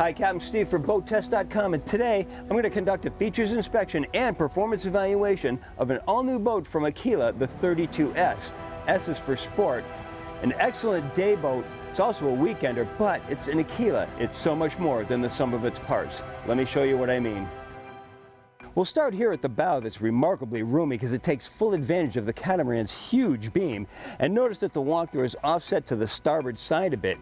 Hi, Captain Steve for BoatTest.com, and today I'm going to conduct a features inspection and performance evaluation of an all-new boat from Aquila, the 32S. S is for sport. An excellent day boat. It's also a weekender, but it's an Aquila. It's so much more than the sum of its parts. Let me show you what I mean. We'll start here at the bow that's remarkably roomy because it takes full advantage of the catamaran's huge beam. And notice that the walkthrough is offset to the starboard side a bit.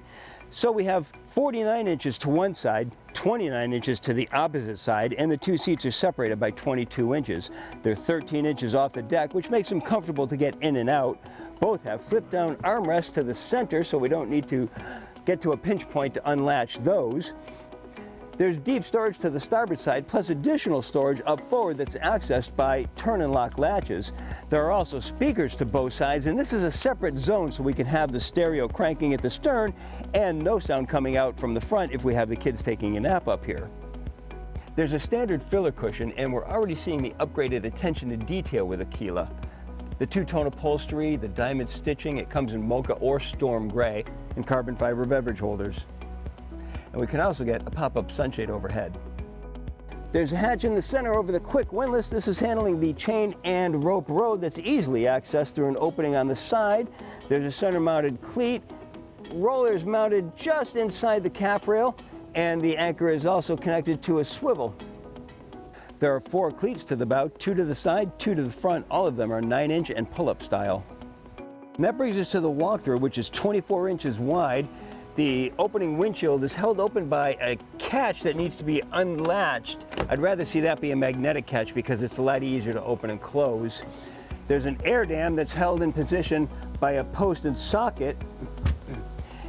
So we have 49 inches to one side, 29 inches to the opposite side, and the two seats are separated by 22 inches. They're 13 inches off the deck, which makes them comfortable to get in and out. Both have flip-down armrests to the center, so we don't need to get to a pinch point to unlatch those. There's deep storage to the starboard side, plus additional storage up forward that's accessed by turn and lock latches. There are also speakers to both sides, and this is a separate zone so we can have the stereo cranking at the stern and no sound coming out from the front if we have the kids taking a nap up here. There's a standard filler cushion, and we're already seeing the upgraded attention to detail with Aquila. The two-tone upholstery, the diamond stitching, it comes in mocha or storm gray, and carbon fiber beverage holders. And we can also get a pop-up sunshade overhead. There's a hatch in the center over the quick windlass. This is handling the chain and rope rode that's easily accessed through an opening on the side. There's a center-mounted cleat. Rollers mounted just inside the cap rail, and the anchor is also connected to a swivel. There are 4 cleats to the bow, 2 to the side, 2 to the front. All of them are 9-inch and pull-up style. And that brings us to the walkthrough, which is 24 inches wide. The opening windshield is held open by a catch that needs to be unlatched. I'd rather see that be a magnetic catch because it's a lot easier to open and close. There's an air dam that's held in position by a post and socket.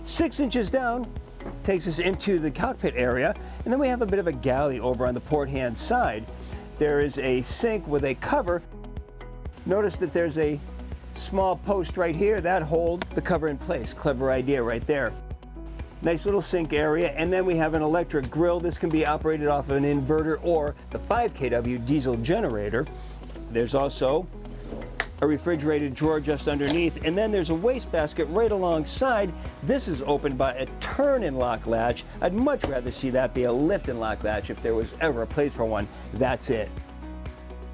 6 inches down takes us into the cockpit area, and then we have a bit of a galley over on the port hand side. There is a sink with a cover. Notice that there's a small post right here that holds the cover in place. Clever idea right there. Nice little sink area, and then we have an electric grill. This can be operated off of an inverter or the 5 kW diesel generator. There's also a refrigerated drawer just underneath, and then there's a wastebasket right alongside. This is opened by a turn and lock latch. I'd much rather see that be a lift and lock latch if there was ever a place for one. That's it.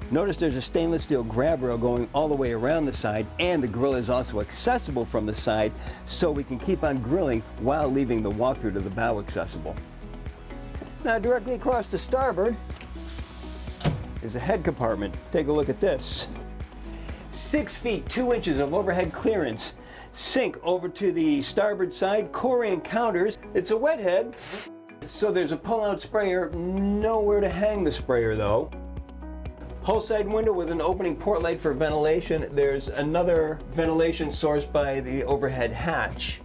Notice there's a stainless steel grab rail going all the way around the side, and the grill is also accessible from the side, so we can keep on grilling while leaving the walkthrough to the bow accessible. Now directly across to starboard is a head compartment. Take a look at this. 6 feet 2 inches of overhead clearance. Sink over to the starboard side, Corian counters. It's a wet head, so there's a pull-out sprayer. Nowhere to hang the sprayer though. Hull side window with an opening port light for ventilation. There's another ventilation source by the overhead hatch.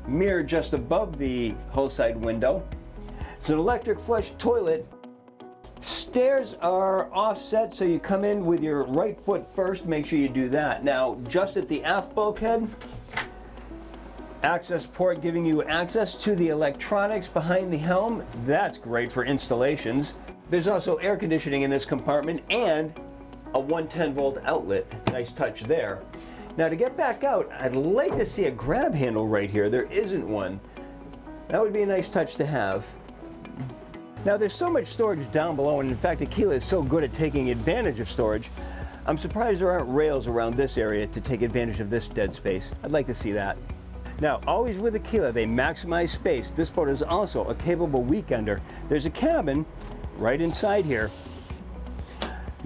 Mirror just above the hull side window. It's an electric flush toilet. Stairs are offset, so you come in with your right foot first. Make sure you do that. Now, just at the aft bulkhead, access port giving you access to the electronics behind the helm. That's great for installations. There's also air conditioning in this compartment and a 110-volt outlet. Nice touch there. Now to get back out, I'd like to see a grab handle right here. There isn't one. That would be a nice touch to have. Now there's so much storage down below, and in fact Aquila is so good at taking advantage of storage, I'm surprised there aren't rails around this area to take advantage of this dead space. I'd like to see that. Now, always with Aquila, they maximize space. This boat is also a capable weekender. There's a cabin right inside here.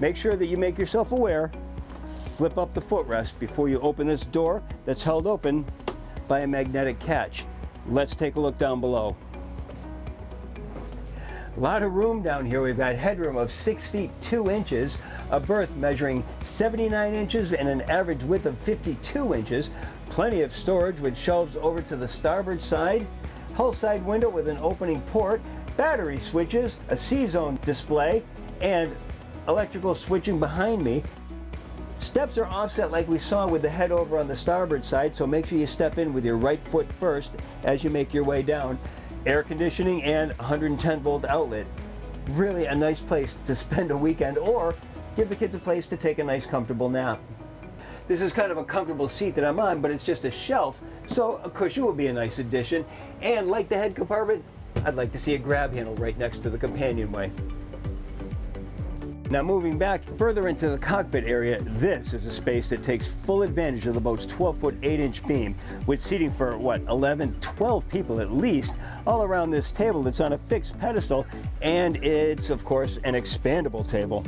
Make sure that you make yourself aware. Flip up the footrest before you open this door that's held open by a magnetic catch. Let's take a look down below. A lot of room down here. We've got headroom of 6 feet 2 inches, a berth measuring 79 inches and an average width of 52 inches. Plenty of storage with shelves over to the starboard side. Hull side window with an opening port. Battery switches, a C-zone display, and electrical switching behind me. Steps are offset like we saw with the head over on the starboard side, so make sure you step in with your right foot first as you make your way down. Air conditioning and 110-volt outlet. Really a nice place to spend a weekend or give the kids a place to take a nice comfortable nap. This is kind of a comfortable seat that I'm on, but it's just a shelf, so a cushion will be a nice addition. And like the head compartment, I'd like to see a grab handle right next to the companionway. Now moving back further into the cockpit area, this is a space that takes full advantage of the boat's 12-foot 8-inch beam, with seating for, 12 people at least, all around this table that's on a fixed pedestal, and it's, of course, an expandable table.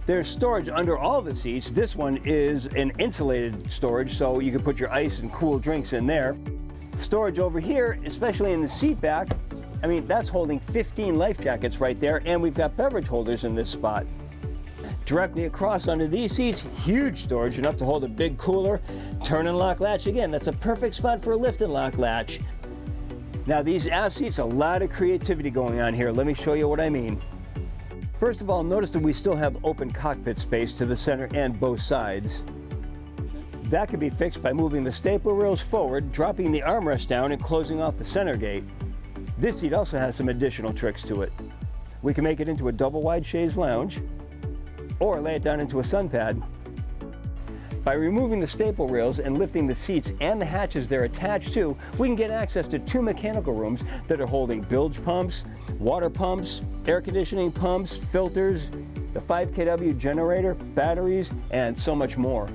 There's storage under all the seats. This one is an insulated storage, so you can put your ice and cool drinks in there. Storage over here, especially in the seat back, I mean, that's holding 15 life jackets right there, and we've got beverage holders in this spot. Directly across under these seats, huge storage, enough to hold a big cooler. Turn and lock latch again. That's a perfect spot for a lift and lock latch. Now these aft seats, a lot of creativity going on here. Let me show you what I mean. First of all, notice that we still have open cockpit space to the center and both sides. That can be fixed by moving the staple rails forward, dropping the armrest down, and closing off the center gate. This seat also has some additional tricks to it. We can make it into a double wide chaise lounge or lay it down into a sun pad. By removing the staple rails and lifting the seats and the hatches they're attached to, we can get access to 2 mechanical rooms that are holding bilge pumps, water pumps, air conditioning pumps, filters, the 5 kW generator, batteries, and so much more.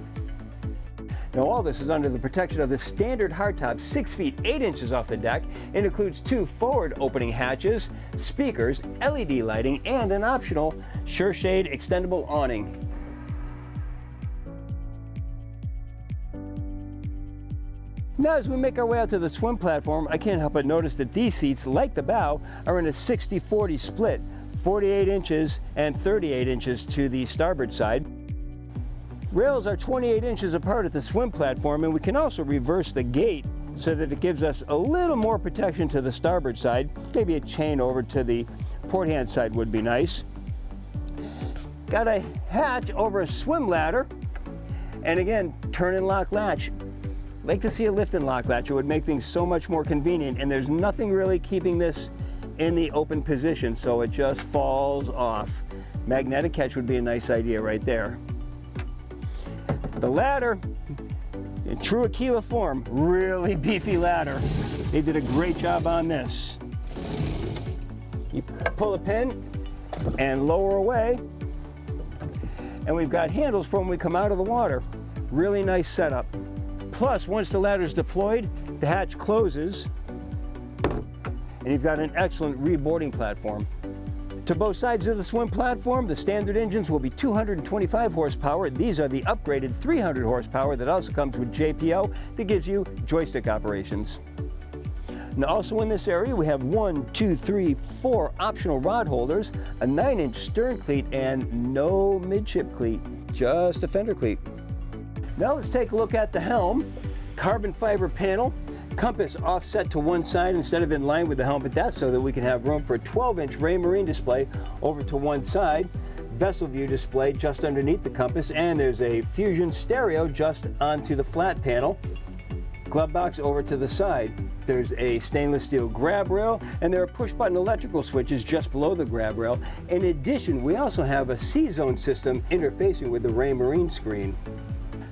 Now all this is under the protection of the standard hardtop 6 feet 8 inches off the deck. It includes 2 forward opening hatches, speakers, LED lighting, and an optional SureShade extendable awning. Now as we make our way out to the swim platform, I can't help but notice that these seats, like the bow, are in a 60-40 split, 48 inches and 38 inches to the starboard side. Rails are 28 inches apart at the swim platform, and we can also reverse the gate so that it gives us a little more protection to the starboard side. Maybe a chain over to the port hand side would be nice. Got a hatch over a swim ladder, and again, turn and lock latch. Like to see a lift and lock latch. It would make things so much more convenient, and there's nothing really keeping this in the open position, so it just falls off. Magnetic catch would be a nice idea right there. The ladder, in true Aquila form, really beefy ladder. They did a great job on this. You pull a pin and lower away, and we've got handles for when we come out of the water. Really nice setup. Plus, once the ladder's deployed, the hatch closes, and you've got an excellent reboarding platform. To both sides of the swim platform, the standard engines will be 225 horsepower. These are the upgraded 300 horsepower that also comes with JPO that gives you joystick operations. Now also in this area we have 4 optional rod holders, a 9-inch stern cleat, and no midship cleat, just a fender cleat. Now let's take a look at the helm. Carbon fiber panel. Compass offset to one side instead of in line with the helm, but that's so that we can have room for a 12-inch Marine display over to one side, vessel view display just underneath the compass, and there's a Fusion stereo just onto the flat panel. Glove box over to the side. There's a stainless steel grab rail, and there are push-button electrical switches just below the grab rail. In addition, we also have a C-zone system interfacing with the Marine screen.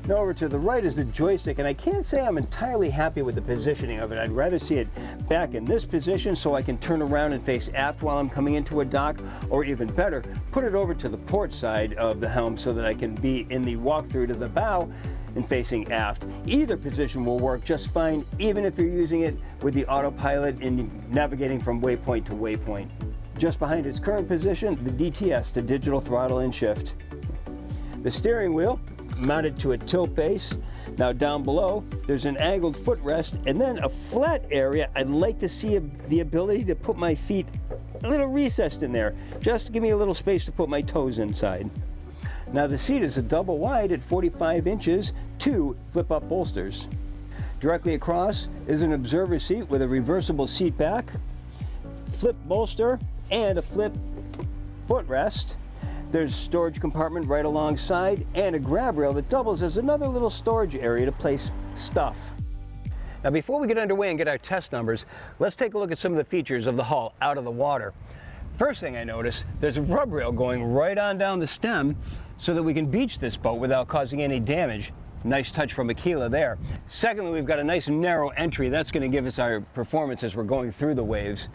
Now over to the right is the joystick, and I can't say I'm entirely happy with the positioning of it. I'd rather see it back in this position so I can turn around and face aft while I'm coming into a dock, or even better, put it over to the port side of the helm so that I can be in the walk-through to the bow and facing aft. Either position will work just fine, even if you're using it with the autopilot and navigating from waypoint to waypoint. Just behind its current position, the DTS, the digital throttle and shift. The steering wheel mounted to a tilt base. Now down below, there's an angled footrest and then a flat area. I'd like to see the ability to put my feet a little recessed in there, just to give me a little space to put my toes inside. Now the seat is a double wide at 45 inches, 2 flip-up bolsters. Directly across is an observer seat with a reversible seat back, flip bolster, and a flip footrest. There's a storage compartment right alongside and a grab rail that doubles as another little storage area to place stuff. Now before we get underway and get our test numbers, let's take a look at some of the features of the hull out of the water. First thing I noticed, there's a rub rail going right on down the stem so that we can beach this boat without causing any damage. Nice touch from Aquila there. Secondly, we've got a nice narrow entry. That's going to give us our performance as we're going through the waves.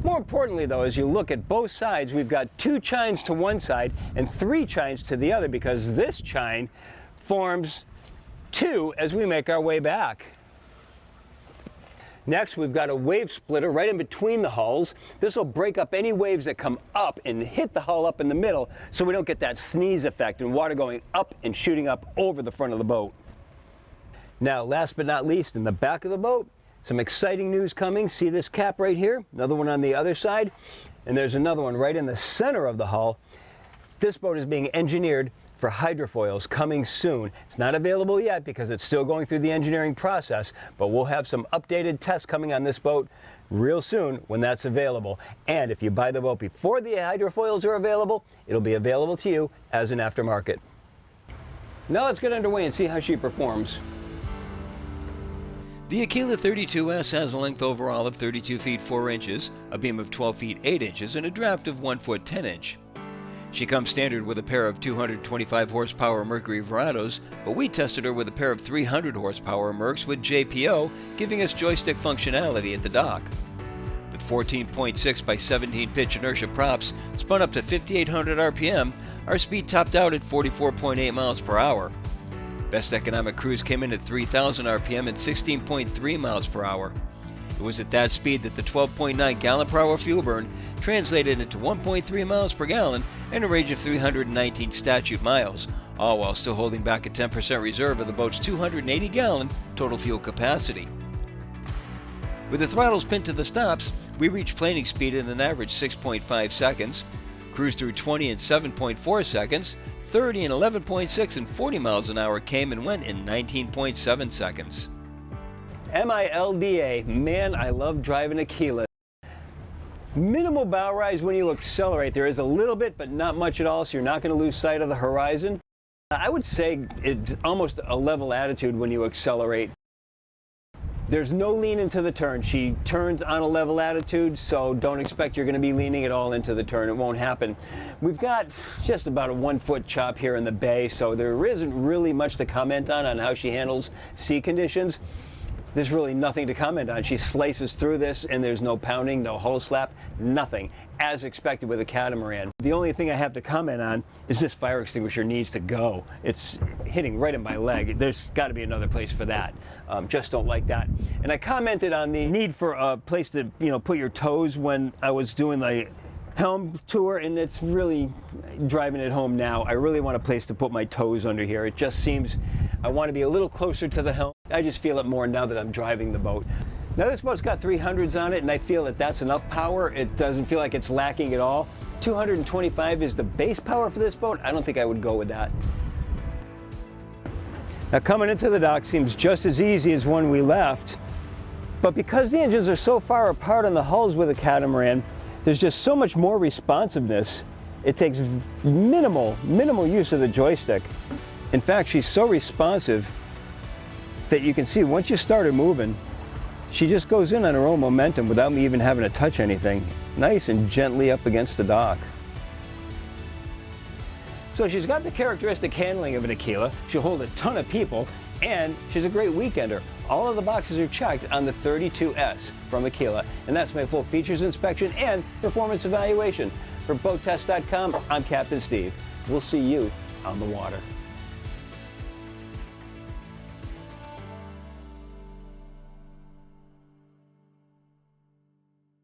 More importantly, though, as you look at both sides, we've got 2 chines to one side and 3 chines to the other, because this chine forms 2 as we make our way back. Next, we've got a wave splitter right in between the hulls. This will break up any waves that come up and hit the hull up in the middle, so we don't get that sneeze effect and water going up and shooting up over the front of the boat. Now, last but not least, in the back of the boat, some exciting news coming. See this cap right here? Another one on the other side, and there's another one right in the center of the hull. This boat is being engineered for hydrofoils coming soon. It's not available yet because it's still going through the engineering process, but we'll have some updated tests coming on this boat real soon when that's available. And if you buy the boat before the hydrofoils are available, it'll be available to you as an aftermarket. Now let's get underway and see how she performs. The Aquila 32S has a length overall of 32 feet 4 inches, a beam of 12 feet 8 inches, and a draft of 1 foot 10 inch. She comes standard with a pair of 225 horsepower Mercury Verados, but we tested her with a pair of 300 horsepower Mercs with JPO, giving us joystick functionality at the dock. With 14.6 by 17 pitch inertia props spun up to 5,800 RPM, our speed topped out at 44.8 miles per hour. Best economic cruise came in at 3,000 RPM and 16.3 miles per hour. It was at that speed that the 12.9 gallon per hour fuel burn translated into 1.3 miles per gallon and a range of 319 statute miles, all while still holding back a 10% reserve of the boat's 280 gallon total fuel capacity. With the throttles pinned to the stops, we reached planing speed in an average 6.5 seconds, cruised through 20 in 7.4 seconds, 30 in 11.6 and 40 miles an hour came and went in 19.7 seconds. MILDA, man, I love driving Aquila. Minimal bow rise when you accelerate. There is a little bit, but not much at all, so you're not going to lose sight of the horizon. I would say it's almost a level attitude when you accelerate. There's no lean into the turn. She turns on a level attitude, so don't expect you're going to be leaning at all into the turn. It won't happen. We've got just about a 1 foot chop here in the bay, so there isn't really much to comment on how she handles sea conditions. There's really nothing to comment on. She slices through this and there's no pounding, no hull slap, nothing, as expected with a catamaran. The only thing I have to comment on is this fire extinguisher needs to go. It's hitting right in my leg. There's got to be another place for that. Just don't like that. And I commented on the need for a place to, put your toes when I was doing the helm tour, and it's really driving it home now. I really want a place to put my toes under here. It just seems I want to be a little closer to the helm. I just feel it more now that I'm driving the boat. Now this boat's got 300s on it, and I feel that that's enough power. It doesn't feel like it's lacking at all. 225 is the base power for this boat. I don't think I would go with that. Now coming into the dock seems just as easy as when we left, but because the engines are so far apart on the hulls with a catamaran, there's just so much more responsiveness. It takes minimal use of the joystick. In fact, she's so responsive that you can see once you start her moving, she just goes in on her own momentum without me even having to touch anything. Nice and gently up against the dock. So she's got the characteristic handling of an Aquila. She'll hold a ton of people, and she's a great weekender. All of the boxes are checked on the 32S from Aquila, and that's my full features inspection and performance evaluation. For BoatTest.com, I'm Captain Steve. We'll see you on the water.